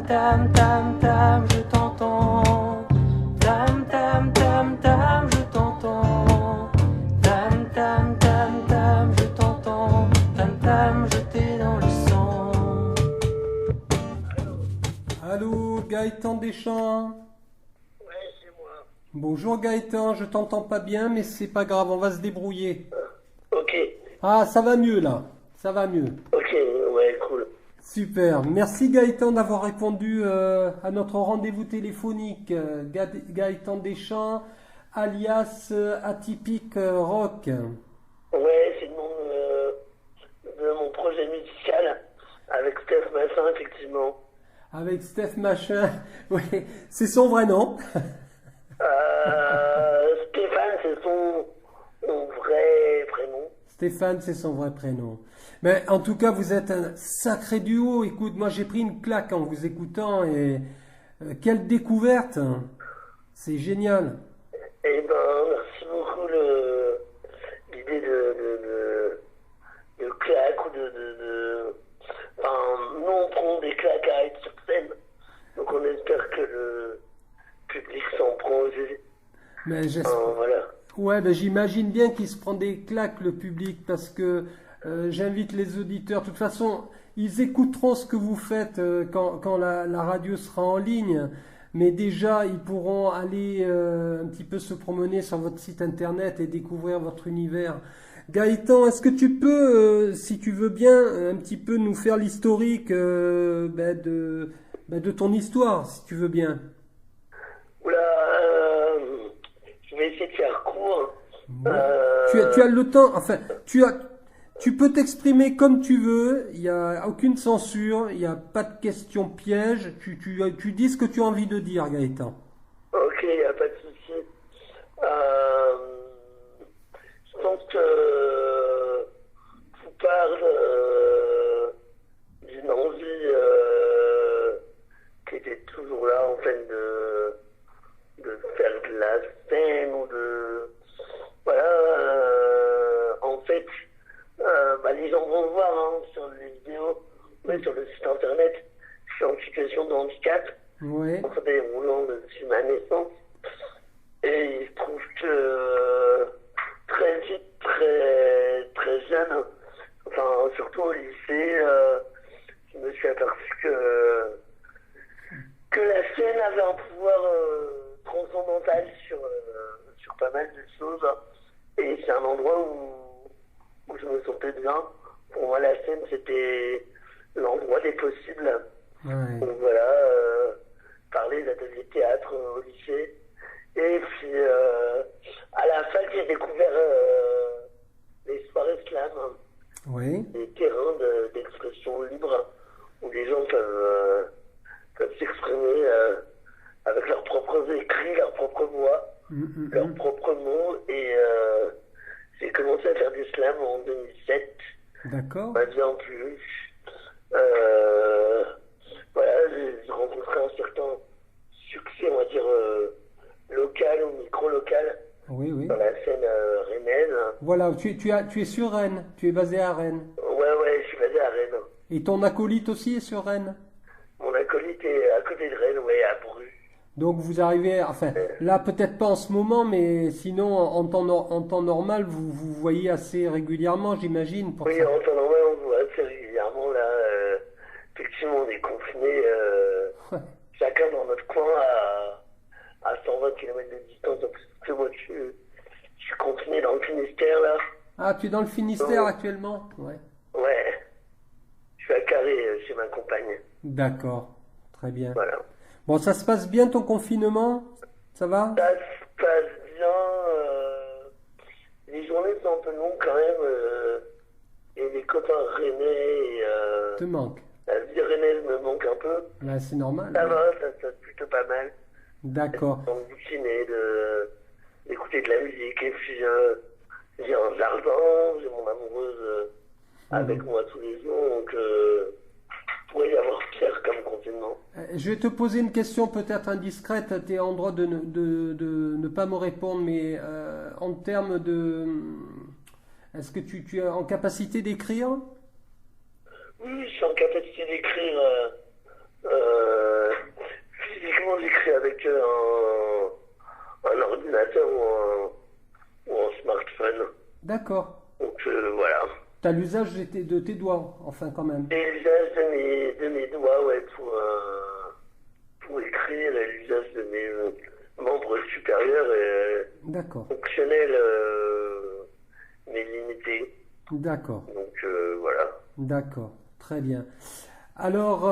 tam, tam, tam, je t'entends. Tam, tam, tam, tam, je t'entends. Tam, tam, tam, tam, je t'entends. Tam, tam, je t'ai dans le sang. Allô, Gaëtan Deschamps. Ouais, c'est moi. Bonjour Gaëtan, je t'entends pas bien, mais c'est pas grave, on va se débrouiller. Ok, Ah, ça va mieux là, ça va mieux. ok, ouais, cool. Super, merci Gaëtan d'avoir répondu à notre rendez-vous téléphonique. Gaëtan Deschamps, alias Atypique Rock. Ouais, c'est le nom de mon projet musical avec Steph Massin, effectivement. Avec Steph Machin, oui, c'est son vrai nom. Stéphane, c'est son vrai prénom. Stéphane, c'est son vrai prénom. Mais en tout cas, vous êtes un sacré duo. Écoute, moi j'ai pris une claque en vous écoutant et quelle découverte! C'est génial. Eh ben, merci beaucoup l'idée de claque ou Enfin, nous on prend des claques à être sur scène, donc on espère que le public s'en prend aussi. Mais j'espère. Voilà. Ouais, ben j'imagine bien qu'il se prend des claques le public parce que j'invite les auditeurs. De toute façon, ils écouteront ce que vous faites quand la radio sera en ligne. Mais déjà, ils pourront aller un petit peu se promener sur votre site internet et découvrir votre univers. Gaëtan, est-ce que tu peux, si tu veux bien, un petit peu nous faire l'historique de ton histoire, si tu veux bien? Oula, je vais essayer de faire court. Tu as le temps, enfin, tu peux t'exprimer comme tu veux, il n'y a aucune censure, il n'y a pas de questions pièges, tu dis ce que tu as envie de dire, Gaëtan. Ok, il n'y a pas de souci. Euh, je pense que je vous parle d'une envie qui était toujours là, en fait, de faire de la scène ou de... Voilà, en fait, les gens vont le voir hein, sur les vidéos, mais sur le site internet, je suis en situation de handicap, Ouais. en fauteuil roulant depuis ma naissance. Et il se trouve que très vite, très jeune, enfin surtout au lycée, je me suis aperçu que la scène avait un pouvoir transcendantal sur pas mal de choses. Et c'est un endroit où je me sentais bien. Pour moi, la scène, c'était l'endroit des possibles. Ouais. Donc voilà, parler d'atelier de théâtre au lycée. Et puis, à la fac, j'ai découvert les soirées slam, Oui. des terrains d'expression libre où les gens peuvent s'exprimer avec leurs propres écrits, leurs propres voix, leurs propres mots. Et j'ai commencé à faire du slam en 2007. D'accord. Ça m'a bien plu. Voilà, j'ai rencontré un certain succès, on va dire, local ou micro-local Oui, oui. dans la scène rennaise. Voilà, tu es sur Rennes, tu es basé à Rennes. Ouais, je suis basé à Rennes. Et ton acolyte aussi est sur Rennes. Mon acolyte est à côté de Rennes, ouais, à Bruges. Donc vous arrivez, enfin, là peut-être pas en ce moment, mais sinon en temps normal, vous voyez assez régulièrement, j'imagine, pour Oui, ça. en temps normal, on se voit assez régulièrement, là. Effectivement, on est confinés, chacun dans notre coin à 120 km de distance. Donc, parce que moi, je suis confiné dans le Finistère, là. Ah, tu es dans le Finistère actuellement? Ouais. Ouais, je suis à Carré chez ma compagne. D'accord, très bien. Voilà. Bon, ça se passe bien ton confinement? Ça va? Ça se passe bien. Les journées sont un peu longues quand même. Et les copains rennais. Te manque? La vie rennaise me manque un peu. Là, c'est normal. Ça va, ça se passe plutôt pas mal. D'accord. Dans le ciné, d'écouter de la musique. Et puis j'ai un jardin, j'ai mon amoureuse avec moi tous les jours. Donc pourrait y avoir pire comme confinement. Je vais te poser une question peut-être indiscrète, tu es en droit de ne pas me répondre, mais en termes de... Est-ce que tu es en capacité d'écrire? Oui, je suis en capacité d'écrire avec un ordinateur ou un smartphone. D'accord. Donc voilà. Tu as l'usage de tes doigts, enfin quand même. Et l'usage de mes doigts, ouais, pour écrire, et l'usage de mes membres supérieurs est D'accord. fonctionnel, mais limité. D'accord. Donc voilà. D'accord. Très bien. Alors,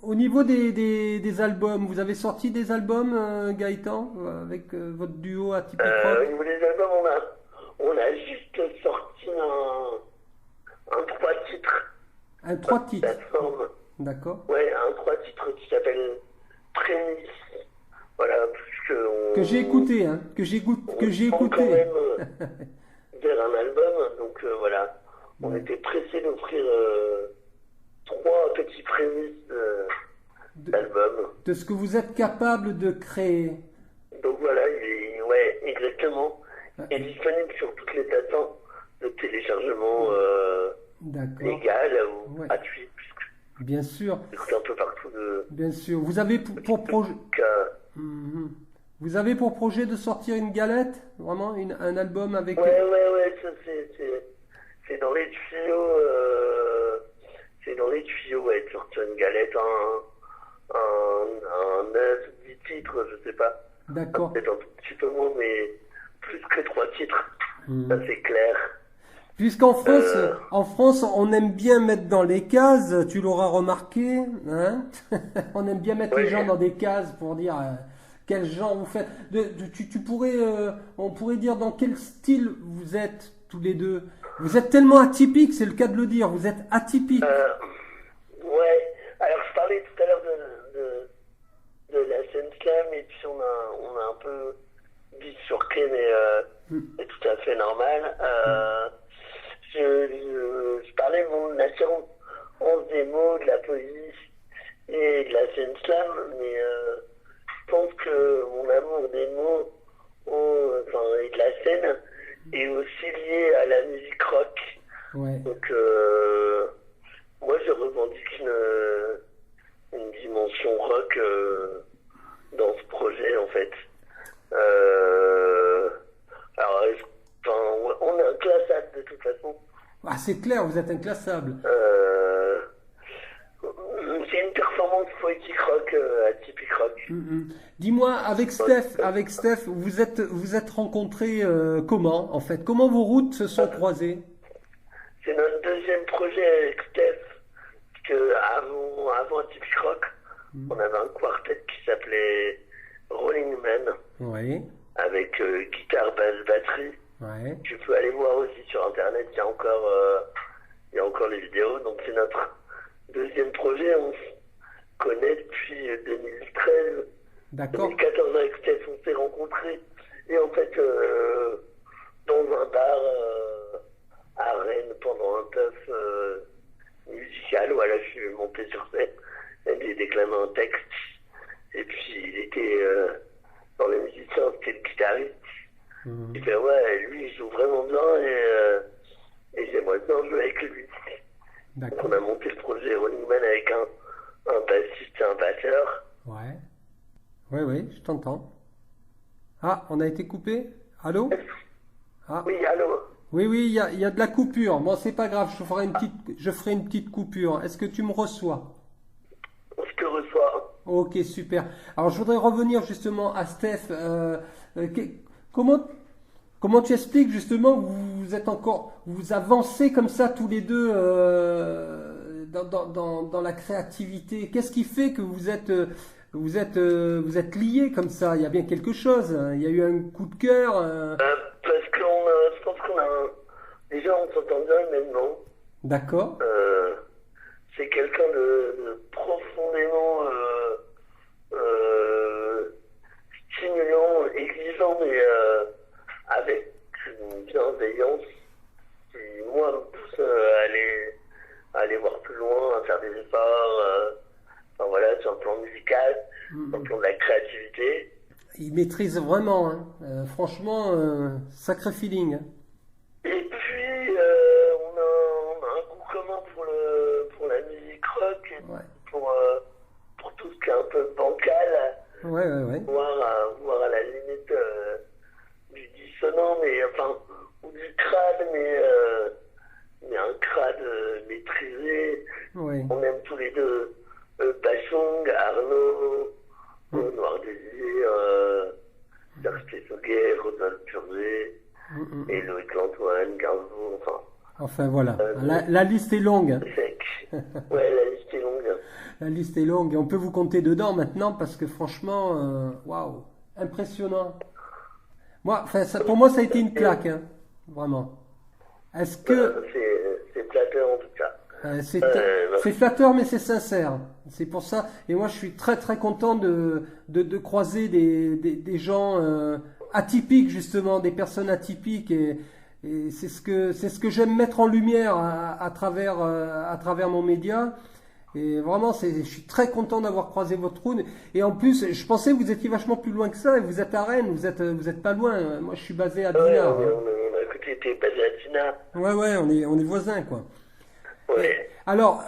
au niveau des albums, vous avez sorti des albums, Gaëtan, avec votre duo Atypique Au Rock? niveau des albums, on a juste sorti un 3 titres. Un 3 titres. Plateforme. D'accord. Ouais, un 3 titres qui s'appelle Prémisse. Voilà, puisque Que j'ai écouté, hein. Que j'ai on écouté. quand même vers un album. Donc voilà, on Ouais. était pressé d'offrir 3 petits prémices De, d'album. de ce que vous êtes capable de créer. Donc voilà, ouais, exactement. Il est disponible sur toutes les plateformes de téléchargement D'accord. légal ou Ouais. gratuit, puisque Bien sûr. c'est un peu partout de Bien sûr. Vous avez pour projet. cas. Mhm. Vous avez pour projet de sortir une galette? Vraiment? Un album avec. Ouais, ça c'est dans les tuyaux. C'est dans les tuyaux, ouais, de sortir une galette, un 9, 10 titres, je sais pas. D'accord. Peut-être un tout petit peu moins, mais plus que 3 titres. Mhm. Ça c'est clair. Puisqu'en France, on aime bien mettre dans les cases, tu l'auras remarqué, hein? On aime bien mettre les Oui. gens dans des cases pour dire quel genre vous faites. On pourrait dire dans quel style vous êtes tous les deux. Vous êtes tellement atypiques, c'est le cas de le dire, vous êtes atypiques. Ouais, alors je parlais tout à l'heure de la scène slam, et puis on a un peu bifurqué, mais c'est tout à fait normal. Je parlais de mon assurance des mots, de la poésie et de la scène slam, mais je pense que mon amour des mots et de la scène est aussi lié à la musique rock. Ouais. Donc moi je revendique une dimension rock dans ce projet en fait. Alors on est inclassable de toute façon. Ah, c'est clair, vous êtes inclassable. C'est une performance poétique rock, atypique rock. Dis-moi, avec Steph, vous êtes rencontrés comment en fait? Comment vos routes se sont croisées? C'est notre deuxième projet avec Steph, parce que avant Atypique Rock, on avait un quartet qui s'appelait Rolling Man, Oui. avec guitare, basse, batterie. Ouais. Tu peux aller voir aussi sur internet, il y a encore les vidéos. Donc c'est notre deuxième projet, on se connaît depuis 2013. D'accord. 2014 avec Steph, on s'est rencontrés. Et en fait, dans un bar à Rennes, pendant un taf musical, voilà, je suis monté sur scène, elle lui déclamé un texte. Et puis il était dans les musiciens, c'était le guitariste. Il fait ouais, lui il joue vraiment bien et j'aimerais bien jouer avec lui. Donc D'accord. on a monté le projet Rolling Man avec un bassiste et un batteur. Ouais. Oui, je t'entends. Ah, on a été coupé? Allô? Ah. Oui, allô? Oui, il y a de la coupure. Bon, c'est pas grave, je ferai une petite coupure. Est-ce que tu me reçois? On se te reçoit. Ok, super. Alors, je voudrais revenir justement à Steph. Comment tu expliques justement que vous avancez comme ça tous les deux dans la créativité? Qu'est-ce qui fait que vous êtes liés comme ça? Il y a bien quelque chose. Il y a eu un coup de cœur. Parce que je pense déjà on s'entend bien humainement. D'accord. C'est quelqu'un de profondément stimulant, exigeant, mais avec une bienveillance qui, moi, me pousse à aller voir plus loin, à faire des efforts, enfin voilà, sur le plan musical, sur le plan de la créativité. Il maîtrise vraiment, hein. Franchement, sacré feeling, hein. Et puis, on a un goût commun pour la musique rock, Ouais. pour tout ce qui est un peu bancal. Ouais. voire à la limite du dissonant, mais enfin, ou du crade, mais un crade maîtrisé. Ouais. On aime tous les deux Bachung, Arnaud, Noir Désir, Serge Tessoguet, Rodolphe Purgé, et Loïc Lantoine, Gardou, enfin. Enfin voilà, la liste est longue. Sec. Ouais, la liste est longue. La liste est longue et on peut vous compter dedans maintenant parce que franchement, waouh, impressionnant. Moi, enfin, pour moi, ça a été une claque, hein, vraiment. Est-ce que C'est flatteur en tout cas. c'est flatteur, mais c'est sincère. C'est pour ça. Et moi, je suis très très content de croiser des gens atypiques justement, des personnes atypiques et c'est ce que j'aime mettre en lumière à travers mon média. Et vraiment, je suis très content d'avoir croisé votre route. Et en plus, je pensais que vous étiez vachement plus loin que ça. Et vous êtes à Rennes, vous êtes pas loin. Moi, je suis basé à Dinard. On a écouté, t'es basé à Dinard. Ouais, on est voisins, quoi. Ouais. Alors,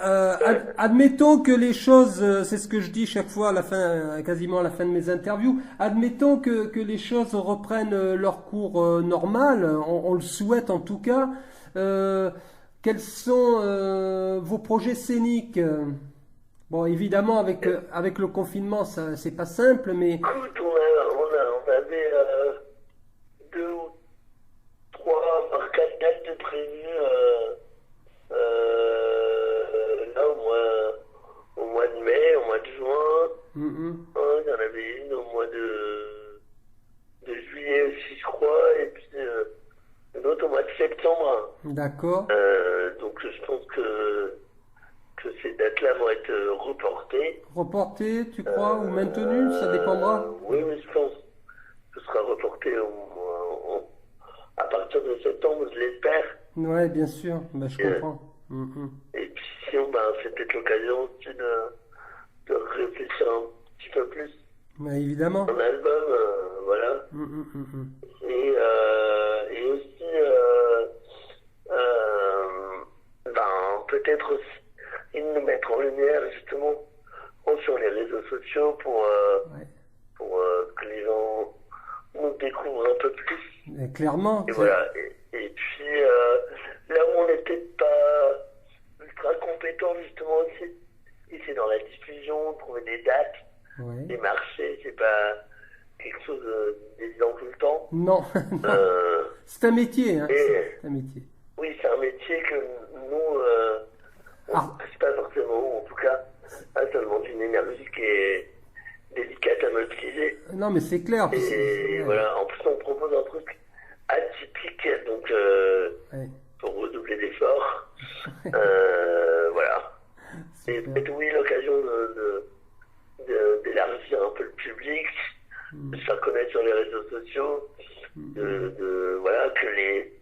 admettons que les choses, c'est ce que je dis chaque fois à la fin, quasiment à la fin de mes interviews, admettons que les choses reprennent leur cours normal, on le souhaite en tout cas. Quels sont vos projets scéniques? Bon, évidemment, avec le confinement, ça, c'est pas simple, mais... Écoute, on avait 2 ou 3, voire 4 dates de prévues là au mois de mai, au mois de juin. Il y en avait une au mois de juillet aussi, je crois, et puis une autre au mois de septembre. D'accord. Donc je pense que ces dates-là vont être reportées. Reporté, tu crois, ou maintenu, ça dépendra. Oui, je pense que ce sera reporté à partir de septembre, je l'espère. Ouais, bien sûr, ben, je comprends. Et puis sinon, c'est peut-être l'occasion aussi de réfléchir un petit peu plus. Mais évidemment. Un album, voilà. Et aussi, peut-être aussi nous mettre en lumière justement sur les réseaux sociaux pour que les gens nous découvrent un peu plus. Et clairement. Et voilà. Et puis là où on n'est peut-être pas ultra compétent justement aussi, et c'est dans la diffusion, trouver des dates, des marchés, c'est pas quelque chose d'évident tout le temps. Non. C'est un métier, hein. C'est un métier. Oui, c'est un métier que nous, on ne maîtrise pas forcément, en tout cas, ça demande une énergie qui est délicate à mobiliser. Non, mais c'est clair. Et voilà, en plus on propose un truc atypique, donc pour redoubler d'efforts. Voilà. Et peut-être oui, l'occasion d'élargir un peu le public, de se faire connaître sur les réseaux sociaux, voilà, que les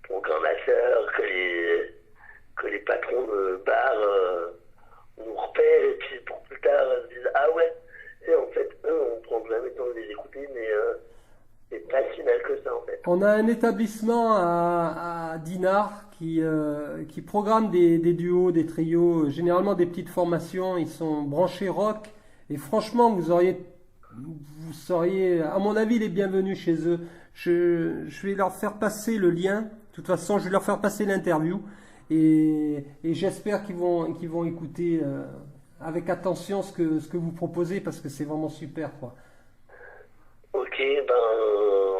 programmateurs, que les patrons de bars nous repèrent et puis pour plus tard se disent ah ouais, et en fait eux on prend jamais le temps de les écouter, mais c'est pas si mal que ça en fait. On a un établissement à Dinard qui programme des duos, des trios, généralement des petites formations. Ils sont branchés rock et franchement vous seriez, à mon avis, les bienvenus chez eux. Je vais leur faire passer le lien. De toute façon, je vais leur faire passer l'interview et j'espère qu'ils vont écouter avec attention ce que vous proposez parce que c'est vraiment super, quoi. Ok,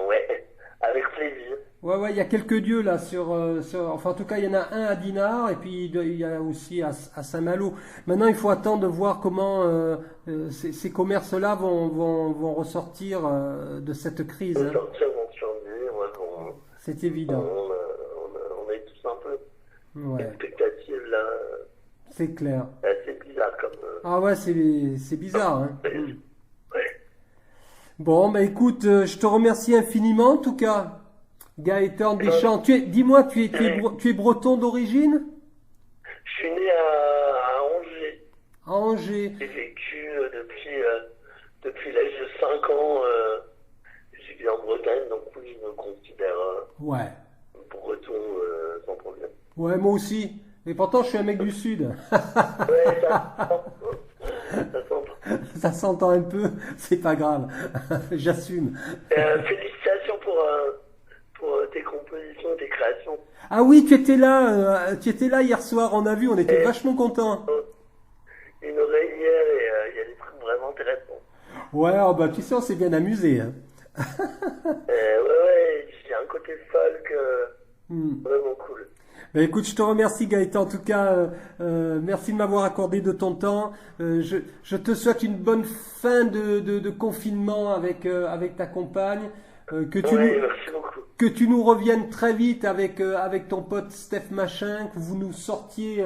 ouais, avec plaisir. Ouais, il y a quelques lieux là enfin en tout cas il y en a un à Dinard et puis il y a aussi à Saint-Malo. Maintenant il faut attendre de voir comment ces commerces-là vont ressortir de cette crise. Hein. C'est évident. On est tous un peu expectatives là. C'est clair. C'est assez bizarre comme. Ah ouais, c'est bizarre. Hein. Ouais. Bon, écoute, je te remercie infiniment en tout cas. Gaëtan Deschamps, dis-moi, tu es breton d'origine? Je suis né à Angers. À Angers. J'ai vécu depuis l'âge de 5 ans. J'ai vécu en Bretagne, donc oui, je me considère breton sans problème. Ouais, moi aussi. Et pourtant, je suis un mec du Sud. Ouais, ça s'entend. ça s'entend un peu, c'est pas grave, j'assume. Félicitations pour tes compositions, tes créations. Ah oui, tu étais là hier soir, on a vu, on était vachement contents. Une oreille hier et il y a des trucs vraiment intéressants. Ouais, oh bah tu sais, on s'est bien amusé. Hein. Ouais, j'ai un côté folk vraiment cool. Ben écoute, je te remercie Gaëtan, en tout cas, merci de m'avoir accordé de ton temps. Je te souhaite une bonne fin de confinement avec ta compagne. Merci beaucoup. Que tu nous reviennes très vite avec ton pote Steph Machin, que vous nous sortiez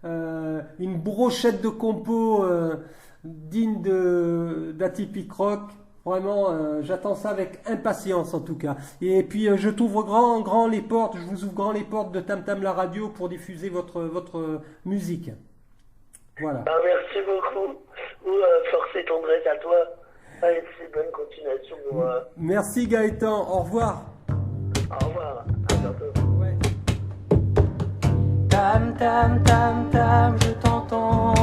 une brochette de compos digne d'Atypique Rock. Vraiment, j'attends ça avec impatience en tout cas. Et puis je t'ouvre grand les portes, je vous ouvre grand les portes de Tam Tam la radio pour diffuser votre musique. Voilà. Merci beaucoup. Force et tendresse à toi. Allez, bonne continuation. Merci Gaëtan, au revoir. Au revoir, à bientôt. Ouais. Tam tam tam tam, je t'entends.